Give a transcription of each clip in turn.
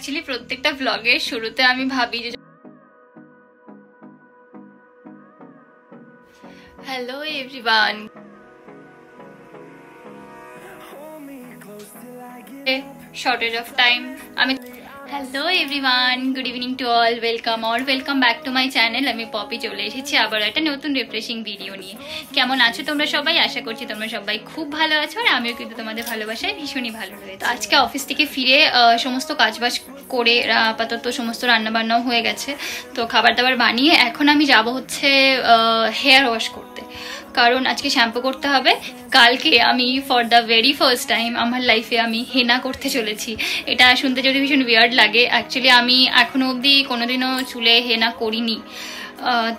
Actually প্রত্যেকটা ব্লগের শুরুতে আমি ভাবি যে hello everyone, shortage of time. Hello everyone, good evening to all, welcome back to my channel. আমি পপি চলে এসেছি আবার একটা নতুন রিফ্রেশিং ভিডিও নিয়ে। কেমন আছো তোমরা সবাই? আশা করছি তোমরা সবাই খুব ভালো আছো আর আমিও কিন্তু তোমাদের ভালোবাসায় ভীষণই ভালো রয়েছে। আজকে অফিস থেকে ফিরে সমস্ত কাজবাজ করে আপাতত সমস্ত রান্নাবান্নাও হয়ে গেছে, তো খাবার দাবার বানিয়ে এখন আমি যাব হচ্ছে হেয়ার ওয়াশ করতে, কারণ আজকে শ্যাম্পু করতে হবে। কালকে আমি for the very first time আমার লাইফে আমি হেনা করতে চলেছি। এটা শুনতে যদি ভীষণ উইয়ার্ড লাগে, অ্যাকচুয়ালি আমি এখনো অবধি কোনোদিনও চুলে হেনা করিনি,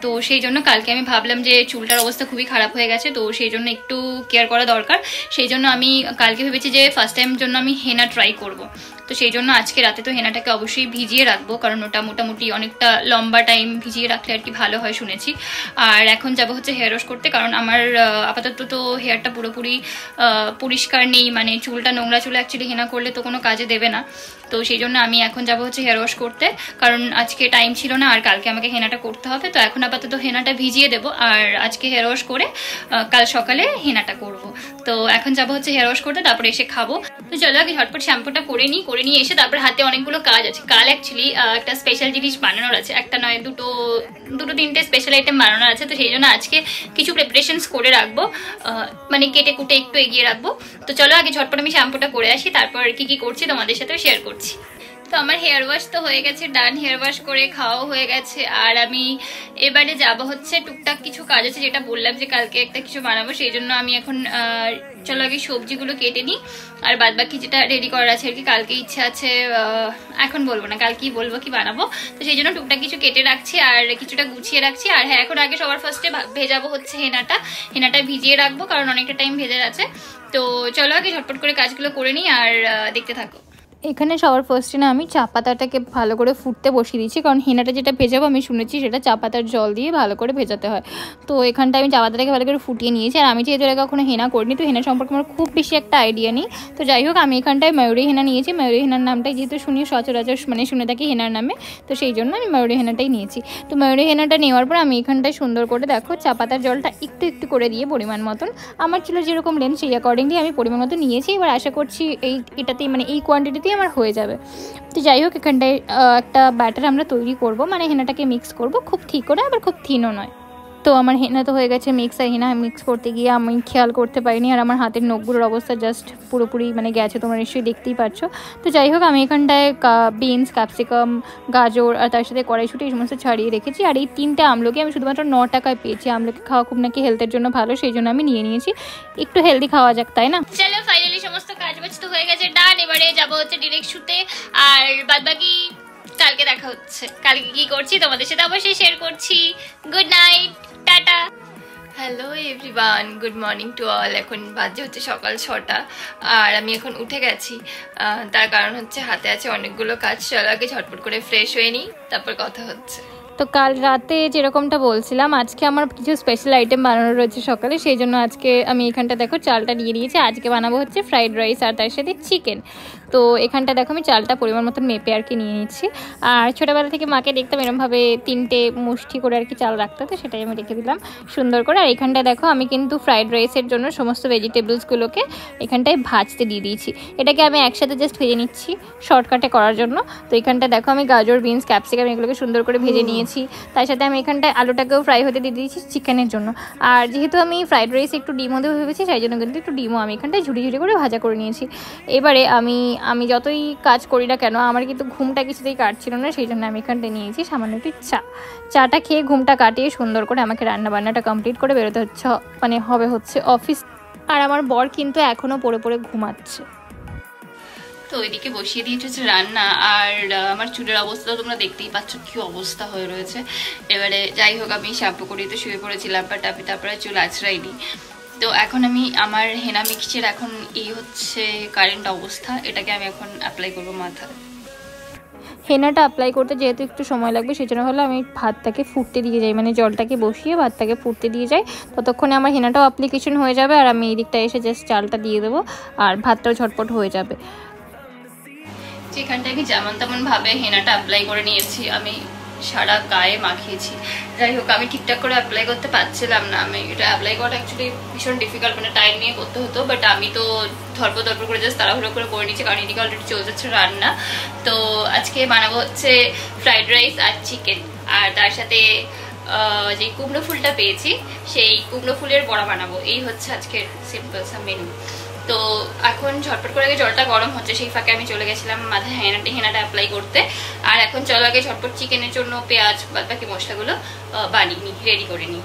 তো সেই জন্য কালকে আমি ভাবলাম যে চুলটার অবস্থা খুবই খারাপ হয়ে গেছে, তো সেই জন্য একটু কেয়ার করা দরকার। সেই জন্য আমি কালকে ভেবেছি যে ফার্স্ট টাইম জন্য আমি হেনা ট্রাই করব। তো সেই জন্য আজকে রাতে তো হেনাটাকে অবশ্যই ভিজিয়ে রাখবো, কারণ ওটা মোটামুটি অনেকটা লম্বা টাইম ভিজিয়ে রাখলে আর কি ভালো হয় শুনেছি। আর এখন যাব হচ্ছে হেয়ার ওয়াশ করতে, কারণ আমার আপাতত তো হেয়ারটা পুরোপুরি পরিষ্কার নেই, মানে চুলটা নোংরা চুলে অ্যাকচুয়ালি হেনা করলে তো কোনো কাজে দেবে না। তো সেই জন্য আমি এখন যাব হচ্ছে হেয়ার ওয়াশ করতে, কারণ আজকে টাইম ছিল না আর কালকে আমাকে হেনাটা করতে হবে। তো এখন আপাতত হেনাটা ভিজিয়ে দেবো আর আজকে হেয়ার ওয়াশ করে কাল সকালে হেনাটা করব। তো এখন যাব হচ্ছে হেয়ার ওয়াশ করতে, তারপরে এসে খাবো। তো চলো আগে ঝটপট শ্যাম্পুটা করে নিয়ে এসে তারপর হাতে অনেকগুলো কাজ আছে। কাল অ্যাকচুয়ালি একটা স্পেশাল জিনিস বানানোর আছে, একটা নয় দুটো তিনটে স্পেশাল আইটেম বানানোর আছে। তো সেই জন্য আজকে কিছু প্রিপারেশনস করে রাখবো, মানে কেটে কুটে একটু এগিয়ে রাখবো। তো চলো আগে ঝটপট আমি শ্যাম্পুটা করে আসি, তারপর কি করছি তোমাদের সাথেও শেয়ার করছি। তো আমার হেয়ার ওয়াশ তো হয়ে গেছে, ডান। হেয়ার ওয়াশ করে খাওয়াও হয়ে গেছে, আর আমি এবারে যাব হচ্ছে টুকটাক কিছু কাজ আছে, যেটা বললাম যে কালকে একটা কিছু বানাবো। সেই জন্য আমি এখন চলো আগে সবজিগুলো কেটে নিই, আর বাদ বাকি যেটা রেডি করার আছে আর কি। কালকে ইচ্ছা আছে, এখন বলবো না, কালকেই বলবো কি বানাবো। তো সেই জন্য টুকটাক কিছু কেটে রাখছি আর কিছুটা গুছিয়ে রাখছি। আর হ্যাঁ, এখন আগে সবার ফার্স্টে ভেজাবো হচ্ছে হেনাটা ভিজিয়ে রাখবো, কারণ অনেকটা টাইম ভেজার আছে। তো চলো আগে ঝটপট করে কাজগুলো করে নিই আর দেখতে থাকো। এখানে সবার ফার্স্টে না আমি চা পাতাটাকে ভালো করে ফুটতে বসিয়ে দিচ্ছি, কারণ হেনাটা যেটা ভেজাবো আমি শুনেছি সেটা চা পাতার জল দিয়ে ভালো করে ভেজাতে হয়। তো এখানটা আমি চা পাতাটাকে ভালো করে ফুটিয়ে নিয়েছি। আর আমি যেহেতু কখনো হেনা করিনি, তো হেনা সম্পর্কে আমার খুব বেশি একটা আইডিয়া নেই। তো যাই হোক, আমি এখানটায় ময়ূরী হেনা নিয়েছি। ময়ূরী হেনার নামটাই যেহেতু শুনি সচরাচর, মানে শুনে থাকি হেনার নামে, তো সেই জন্য আমি ময়ূরী হেনাটাই নিয়েছি। তো ময়ূরী হেনাটা নেওয়ার পর আমি এখানটায় সুন্দর করে দেখো চা পাতার জলটা একটু করে দিয়ে পরিমাণ মতন, আমার ছিল যেরকম লেন্থ সেই অ্যাকর্ডিংলি আমি পরিমাণ মতো নিয়েছি। এবার আশা করছি এটাতেই মানে এই কোয়ান্টিটিতেই আমার হয়ে যাবে। তো যাই হোক, এখানটায় একটা ব্যাটার আমরা তৈরি করব, মানে হেনাটাকে মিক্স করব, খুব ঠিক করে আবার খুব থিনও নয়। তো আমার হেনা তো হয়ে গেছে মিক্স, আর হেনা মিক্স করতে গিয়ে আমি খেয়াল করতে পারিনি, আর আমার হাতের নখগুলোর অবস্থা জাস্ট পুরোপুরি মানে গেছে, তোমরা নিশ্চয়ই দেখতেই পাচ্ছ। তো যাই হোক, আমি এখানটায় বিনস, ক্যাপসিকাম, গাজর আর তার সাথে কড়াইশুঁটি এই সমস্ত ছাড়িয়ে রেখেছি। আর এই 3টে আমলকি আমি শুধুমাত্র 9 টাকায় পেয়েছি। আমলকি খাওয়া খুব নাকি হেলথের জন্য ভালো, সেই জন্য আমি নিয়ে নিয়েছি, একটু হেলদি খাওয়া যাক, তাই না? চলো ফাইনালি সমস্ত কাজ বাজ তো হয়ে গেছে, ডান। এবারে যাবো হচ্ছে ডিরেক্ট শুতে, আর বাদ বাকি কালকে দেখা হচ্ছে। কালকে কি করছি তোমাদের সাথে অবশ্যই শেয়ার করছি। Good night, tata. Hello everyone, good morning to all. এখন বাজে হচ্ছে সকাল 6টা আর আমি এখন উঠে গেছি। তার কারণ হচ্ছে হাতে আছে অনেকগুলো কাজ। চলো আগে ঝটপট করে ফ্রেশ হয়ে নিই, তারপর কথা হচ্ছে। তো কাল রাতে যেরকমটা বলছিলাম, আজকে আমার কিছু স্পেশাল আইটেম বানানো রয়েছে সকালে, সেই জন্য আজকে আমি এখানটা দেখো চালটা নিয়ে নিয়েছি। আজকে বানাবো হচ্ছে ফ্রাইড রাইস আর তার সাথে চিকেন। তো এখানটা দেখো আমি চালটা পরিমাণ মতন মেপে আর কি নিয়ে নিচ্ছি। আর ছোটোবেলা থেকে মাকে দেখতাম এরমভাবে 3টে মুষ্টি করে আর কি চাল রাখতে, তো সেটাই আমি রেখে দিলাম সুন্দর করে। আর এখানটা দেখো আমি কিন্তু ফ্রাইড রাইসের জন্য সমস্ত ভেজিটেবলসগুলোকে এখানটায় ভাজতে দিয়ে দিয়েছি। এটাকে আমি একসাথে জাস্ট ভেজে নিচ্ছি শর্টকাটে করার জন্য। তো এখানটা দেখো আমি গাজর, বিনস, ক্যাপসিকাম এগুলোকে সুন্দর করে ভেজে নিয়েছি। তার সাথে আমি এখানটায় আলুটাকেও ফ্রাই হতে দিয়ে দিয়েছি চিকেনের জন্য। আর যেহেতু আমি ফ্রাইড রাইস একটু ডিমও দেবো ভেবেছি, সেই জন্য কিন্তু একটু ডিমও আমি এখানটায় ঝুড়ি করে ভাজা করে নিয়েছি। এবারে আমি যতই কাজ করি না কেন, আমার কিন্তু ঘুমটা কিছুতেই কাটছিল না, সেই জন্য আমি এখানটায় নিয়েছি সামান্য একটু চাটা খেয়ে ঘুমটা কাটিয়ে সুন্দর করে আমাকে রান্নাবান্নাটা কমপ্লিট করে বেরোতে হচ্ছে, মানে হবে হচ্ছে অফিস। আর আমার বর কিন্তু এখনও পড়ে ঘুমাচ্ছে। তো ওইদিকে বসিয়ে দিয়েছে রান্না, আর আমার চুলের অবস্থা তোমরা দেখতেই পাচ্ছ কি অবস্থা হয়ে রয়েছে। এবারে যাই হোক, আমি শ্যাম্পু করিয়ে তো শুয়ে পড়েছিলাম, বাট আমি তারপরে চুল আঁচড়াইনি। তো এখন আমি আমার হেনা মিক্সচার এখন এই হচ্ছে কারেন্ট অবস্থা, এটাকে আমি এখন অ্যাপ্লাই করবো মাথায়। হেনাটা অ্যাপ্লাই করতে যেহেতু একটু সময় লাগবে, সেই জন্য হলো আমি ভাতটাকে ফুটতে দিয়ে যাই, মানে জলটাকে বসিয়ে ভাতটাকে ফুটতে দিয়ে যাই। ততক্ষণে আমার হেনাটাও অ্যাপ্লিকেশন হয়ে যাবে, আর আমি এই দিকটা এসে জাস্ট চালটা দিয়ে দেবো আর ভাতটাও ঝটপট হয়ে যাবে। যেখানটায় আমি যেমন তেমন ভাবে হেনাটা অ্যাপ্লাই করে নিয়েছি, আমি সারা গায়ে মাখিয়েছি। যাই হোক, আমি ঠিকঠাক করে অ্যাপ্লাই করতে পারছিলাম না। আমি এটা অ্যাপ্লাই করাটা অ্যাকচুয়ালি ভীষণ ডিফিকাল্ট, মানে টাইম নিয়ে করতে হতো, বাট আমি তো ধরপর করে জাস্ট তাড়াহুড়ো করে নিয়েছি, কারণ এদিকে অলরেডি চলে যাচ্ছে রান্না। তো আজকে বানাবো হচ্ছে ফ্রাইড রাইস আর চিকেন, আর তার সাথে যে কুমড়ো ফুলটা পেয়েছি সেই কুমড়ো ফুলের বড়া বানাবো। এই হচ্ছে আজকের সিম্পল সা মেনু। তো এখন ঝটপট করে আগে জলটা গরম হচ্ছে, সেই ফাঁকে আমি চলে গেছিলাম মাথায় হেনাটা অ্যাপ্লাই করতে। আর এখন চলো আগে ঝটপট চিকেনের জন্য পেঁয়াজ বাদ বাকি মশলাগুলো বানিয়ে নিই, রেডি করে নিই।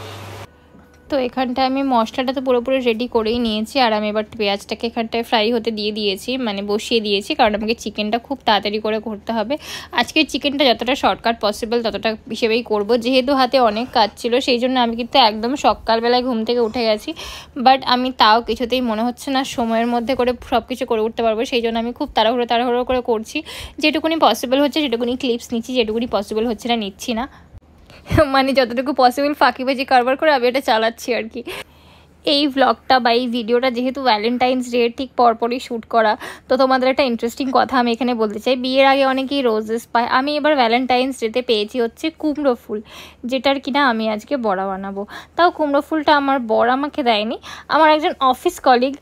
তো এখানটায় আমি মশলাটা তো পুরোপুরি রেডি করেই নিয়েছি, আর আমি এবার পেঁয়াজটাকে এখানটায় ফ্রাই হতে দিয়ে দিয়েছি, মানে বসিয়ে দিয়েছি, কারণ আমাকে চিকেনটা খুব তাড়াতাড়ি করে করতে হবে। আজকের চিকেনটা যতটা শর্টকাট পসিবল ততটা হিসেবেই করব, যেহেতু হাতে অনেক কাজ ছিল সেই জন্য আমি কিন্তু একদম সকালবেলায় ঘুম থেকে উঠে গেছি। বাট আমি তাও কিছুতেই মনে হচ্ছে না সময়ের মধ্যে করে সব কিছু করে উঠতে পারবো, সেই জন্য আমি খুব তাড়াহুড়ো করে করছি। যেটুকুনি পসিবল হচ্ছে সেটুকুনি ক্লিপস নিচ্ছি, যেটুকুনি পসিবল হচ্ছে না নিচ্ছি না, মানে যতটুকু পসিবল ফাঁকিবাজি কারবার করে আমি এটা চালাচ্ছি আর কি। এই ভ্লগটা বা এই ভিডিওটা যেহেতু ভ্যালেন্টাইন্স ডে ঠিক পরপরই শ্যুট করা, তো তোমাদের একটা ইন্টারেস্টিং কথা আমি এখানে বলতে চাই। বিয়ের আগে অনেকেই রোজেস পায়, আমি এবার ভ্যালেন্টাইন্স ডেতে পেয়েছি হচ্ছে কুমড়ো ফুল, যেটার কিনা আমি আজকে বড়া বানাবো। তাও কুমড়ো ফুলটা আমার বর আমাকে দেয়নি, আমার একজন অফিস কলিগ,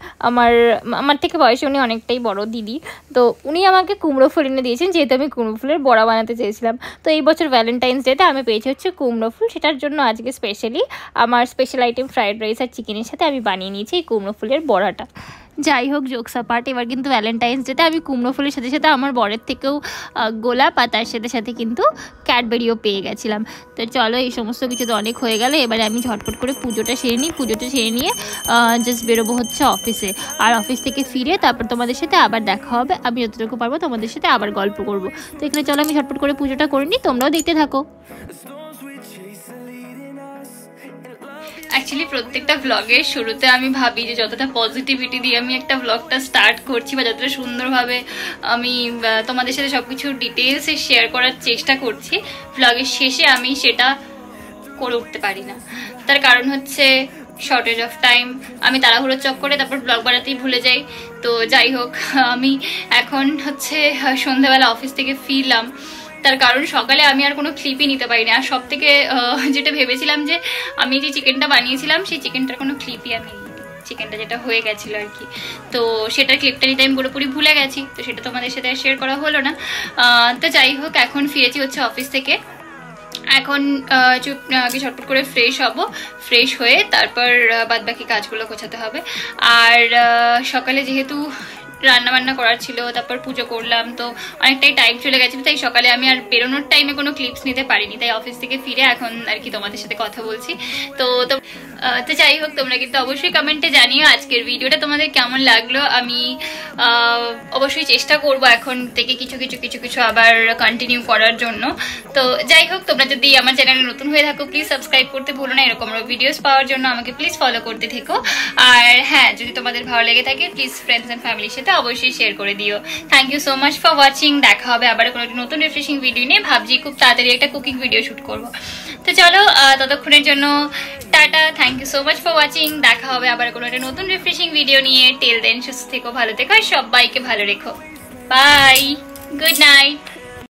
আমার থেকে বয়সে উনি অনেকটাই বড় দিদি, তো উনি আমাকে কুমড়ো ফুল এনে দিয়েছেন, যেহেতু আমি কুমড়ো ফুলের বড়া বানাতে চেয়েছিলাম। তো এই বছর ভ্যালেন্টাইন্স ডেতে আমি পেয়েছি হচ্ছে কুমড়ো ফুল, সেটার জন্য আজকে স্পেশালি আমার স্পেশাল আইটেম ফ্রাইড রাইস আর চিকেনের সাথে আমি বানিয়ে নিয়েছি এই কুমড়ো ফুলের বড়াটা। যাই হোক, জোকস অ্যাপার্ট, এবার কিন্তু ভ্যালেন্টাইন্স ডেতে আমি কুমড়ো ফুলের সাথে সাথে আমার বরের থেকেও গোলাপ আর তার সাথে সাথে কিন্তু ক্যাডবেরিও পেয়ে গেছিলাম। তো চলো, এই সমস্ত কিছু তো অনেক হয়ে গেলে এবারে আমি ঝটপট করে পুজোটা সেরে নিয়ে জাস্ট বেরোবো হচ্ছে অফিসে। আর অফিস থেকে ফিরে তারপর তোমাদের সাথে আবার দেখা হবে, আমি যতটুকু পারবো তোমাদের সাথে আবার গল্প করবো। তো এখানে চলো আমি ঝটপট করে পুজোটা করে নিই, তোমরাও দেখতে থাকো। অ্যাকচুয়ালি প্রত্যেকটা ব্লগের শুরুতে আমি ভাবি যে যতটা পজিটিভিটি দিয়ে আমি একটা ব্লগটা স্টার্ট করছি বা যতটা সুন্দরভাবে আমি তোমাদের সাথে সব কিছু ডিটেলসে শেয়ার করার চেষ্টা করছি, ব্লগের শেষে আমি সেটা করে উঠতে পারি না। তার কারণ হচ্ছে শর্টেজ অফ টাইম, আমি তাড়াহুড়োর চক্করে তারপর ব্লগ বানাতেই ভুলে যাই। তো যাই হোক, আমি এখন হচ্ছে সন্ধ্যাবেলা অফিস থেকে ফিরলাম, তার কারণ সকালে আমি আর কোনো ক্লিপই নিতে পারিনি। আর সব থেকে যেটা ভেবেছিলাম যে আমি যে চিকেনটা বানিয়েছিলাম সেই চিকেনটার কোনো ক্লিপই আমি চিকেনটা যেটা হয়ে গেছিলো আর কি, তো সেটার ক্লিপটা নিতে আমি পুরোপুরি ভুলে গেছি, তো সেটা তোমাদের সাথে আর শেয়ার করা হলো না। তো যাই হোক, এখন ফিরেছি হচ্ছে অফিস থেকে, এখন আগে ঝটপট করে ফ্রেশ হয়ে তারপর বাদবাকি কাজগুলো গোছাতে হবে। আর সকালে যেহেতু রান্নাবান্না করার ছিল, তারপর পুজো করলাম, তো অনেকটাই টাইম চলে গেছে, তাই সকালে আমি আর বেরোনোর টাইমে কোনো ক্লিপস নিতে পারিনি, তাই অফিস থেকে ফিরে এখন আর কি তোমাদের সাথে কথা বলছি। তো যাই হোক, তোমরা কিন্তু অবশ্যই কমেন্টে জানিও আজকের ভিডিওটা তোমাদের কেমন লাগলো। আমি অবশ্যই চেষ্টা করব এখন থেকে কিছু আবার কন্টিনিউ করার জন্য। তো যাই হোক, তোমরা যদি আমার চ্যানেলে নতুন হয়ে থাকো প্লিজ সাবস্ক্রাইব করতে ভুলো না, এরকম ভিডিওস পাওয়ার জন্য আমাকে প্লিজ ফলো করতে থেকো। আর হ্যাঁ, যদি তোমাদের ভালো লেগে থাকে প্লিজ ফ্রেন্ডস অ্যান্ড ফ্যামিলির সাথে অবশ্যই শেয়ার করে দিও। Thank you so much for watching. দেখা হবে আবার কোনো একটা নতুন রিফ্রেশিং ভিডিও নিয়ে, ভাবছি খুব তাড়াতাড়ি একটা কুকিং ভিডিও শুট করবো। তো চলো, ততক্ষণের জন্য tata, thank you so much for watching. দেখা হবে আবার কোনো একটা নতুন রিফ্রেশিং ভিডিও নিয়ে। টিল দেন সুস্থ থেকো, ভালো থেকো, আর সবাইকে ভালো রেখো। Bye, good night.